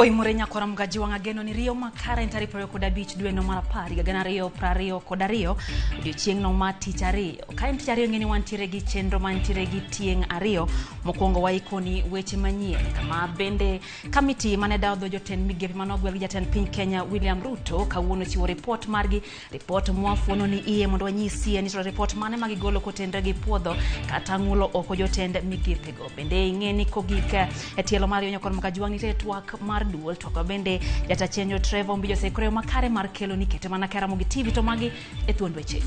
Oimurenya kora mgaji wangageno ni rio makara intari prio koda beach dwe no marapari gagana rio prario koda rio dio chieng no mati chario kain chario ngeni wantire gi chenro mantire gi tieng ario mokwongo waikoni weche manyien kama bende kamiti mane dawo joten migepe manogwel jaten piny Kenya William Ruto kawuono chiwo report margi report mwafuono ni iye mondo wanyisi ni report mane magigolo kotendre gi puodho kata ngulo oko jotend migepe go bende ingeni kogika etielo mario nyakor mgaji wangite twak mar duol to bende jatachenjo Trevor Mbijo sekore makare mar kelo nikete mana RAMOGI TV to magi e thuond weche.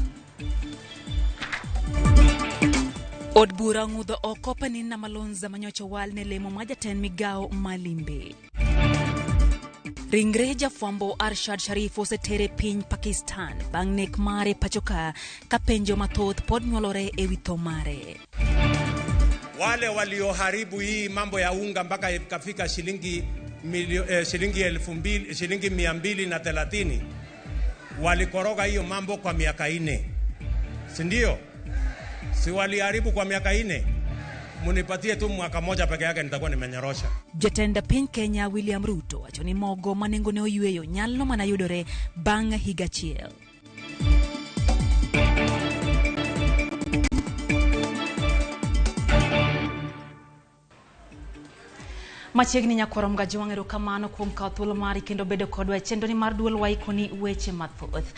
Od bura ng'udho oko panin na Malonza manyocha wal ne lemo majaten migao Malimbe. Ringre jafwambo Arshad Sharif osetere piny Pakistan bang' nek mare pachoka ka penjo mathoth pod nyuolore e wi tho mare. Wale walioharibu hii mambo ya unga mpaka ikafika shilingi 230 walikoroga hiyo mambo kwa miaka 4, si ndio? Si waliharibu kwa miaka 4? Munipatie tu mwaka moja peke yake nitakuwa nimenyorosha. Jatenda piny Kenya William Ruto achoni mogo manengo ne oyueyo nyalno manayudore bang' higa achiel. Machiegni nyakoro mgaji wangero kamano kuom kawo thuolo mari kendo bedo kodwa chenro ni mar duol waikoni weche mathoth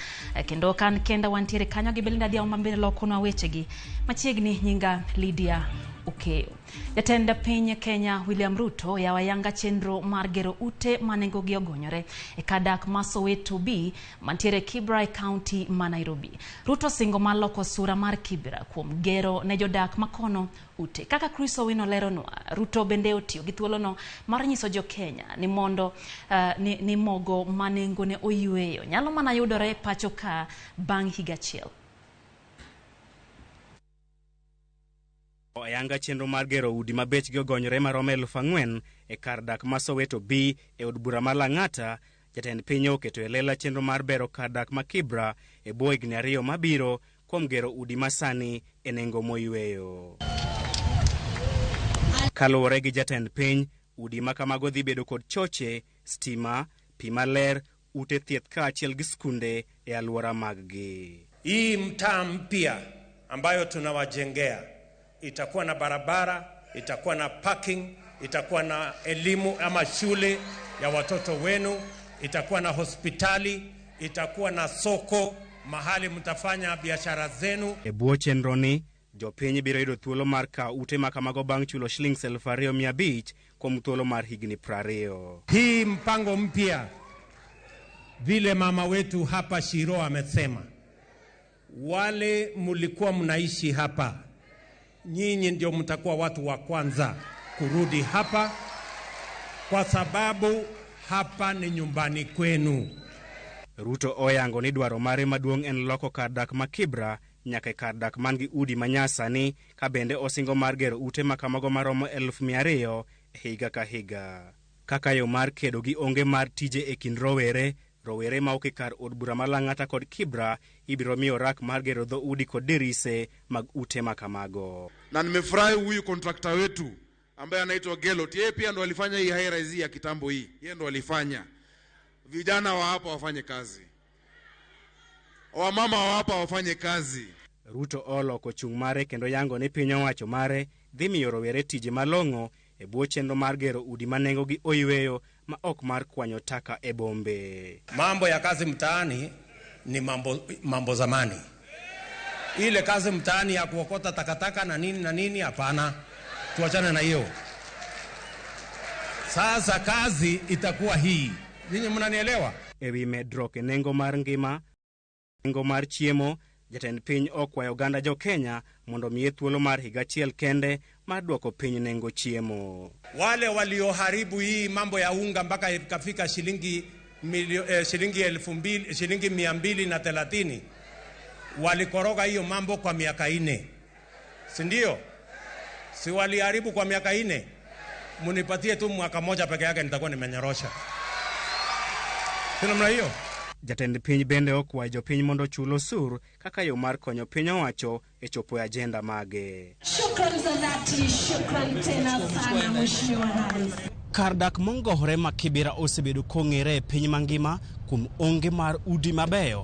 kendo kan kenda wantiere kanyo gi Belinda Diao mambele lokonwa weche gi machiegni nyinga Lydia Okeyo. Jatenda piny Kenya William Ruto yawayanga chenro mar gero ute manengo gi ogonyore e kadak ma Soweto B mantiere Kibra County ma Nairobi. Ruto singo maloko sura mar Kibra kuom gero ne jodak makono ute. Kaka Chris Owino leronwa, Ruto bende otiyo gi thuolono mar nyiso jo Kenya ni mondo ni mogo manengo ne oyueyo nyalo mana yudore pacho ka bang' higa achiel. Ayanga chenro mar gero udi mabech gi ogonyore maromo 4,000 e kar dak ma Soweto B e od bura mar Lang'ata. Jatend piny oketo e lela chenro mar bero kar dak ma Kibra e bwo higni 2 mabiro kuom gero udi masani e nengo moyueyo. Kaluwore gi jatend piny, udi makamago dhi bedo kod choche, stima, pi maler, ute thieth kaachiel gi skunde e alwora mag-gi. Hii mtaa mpya ambayo tunawajengea itakuwa na barabara, itakuwa na parking, itakuwa na elimu ama shule ya watoto wenu, itakuwa na hospitali, itakuwa na soko mahali mtafanya biashara zenu. E bwo chenroni, jopiny biro yudo thuolo mar kawo ute makamago bang' chulo shillings 2,500 kuom thuolo mar higni 20. Hii mpango mpya vile mama wetu hapa Shiro amesema, wale mulikuwa mnaishi hapa, nyinyi ndio mtakuwa watu wa kwanza kurudi hapa kwa sababu hapa ni nyumbani kwenu. Ruto oyango ni dwaro mare maduong' en loko kar dak ma Kibra nyaka kar dak man gi udi manyasani ka bende osingo mar gero ute makamago maromo 200,000 higa ka higa. Kaka yo mar kedo gi onge mar tije e kind rowere ma oke kar od bura mar Lang'ata kod Kibra ibiro miyo rak mar gero dho udi kod dirise mag ute makamago. Na nimefurahi huyu kontrakta wetu ambaye anaitwa Gelot, yeye pia ndo alifanya hii high rise ya kitambo hii. Yeye ndo alifanya. Vijana wa hapa wafanye kazi. Wamama wa hapa wafanye kazi. Ruto oloko chung' mare kendo yango ni piny owacho mare dhi miyo rowere tije malong'o e bwo chenro mar gero udi manengo gi oyueyo ma ok mar kwanyo taka e bombe. Mambo ya kazi mtaani ni mambo zamani. Ile kazi mtaani ya kuokota takataka na nini hapana. Tuachane na hiyo. Sasa kazi itakuwa hii. Ninyi mnanielewa? Ewi medruok e nengo mar ngima, nengo mar chiemo, jatend piny okwayo oganda jo Kenya mondo miye thuolo mar higa achiel kende mar duoko piny nengo chiemo. Wale walioharibu hii mambo ya unga mpaka ikafika shilingi 230 walikoroga hiyo mambo kwa miaka 4, si ndio? Si waliharibu kwa miaka 4? Munipatie tu mwaka moja peke yake nitakuwa nimenyorosha. Sina hiyo. Jatend piny bende okwayo jopiny mondo chulo sur kaka yo mar konyo piny owacho e chopo agenda mage. Shukrani za dhati, shukrani tena sana Mheshimiwa Rais. Kar dak mong'ore ma Kibera osebedo kong'ere e piny mangima kuom onge mar udi mabeyo,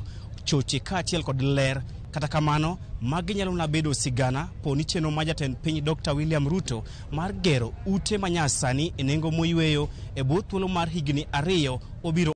choche kaachiel kod ler. Kata kamano, magi nyalo na bedo sigana poni chenro ma jatend piny Dr. William Ruto mar gero ute manyasani e nengo moyweyo e bwo thuolo mar higni 2 obiro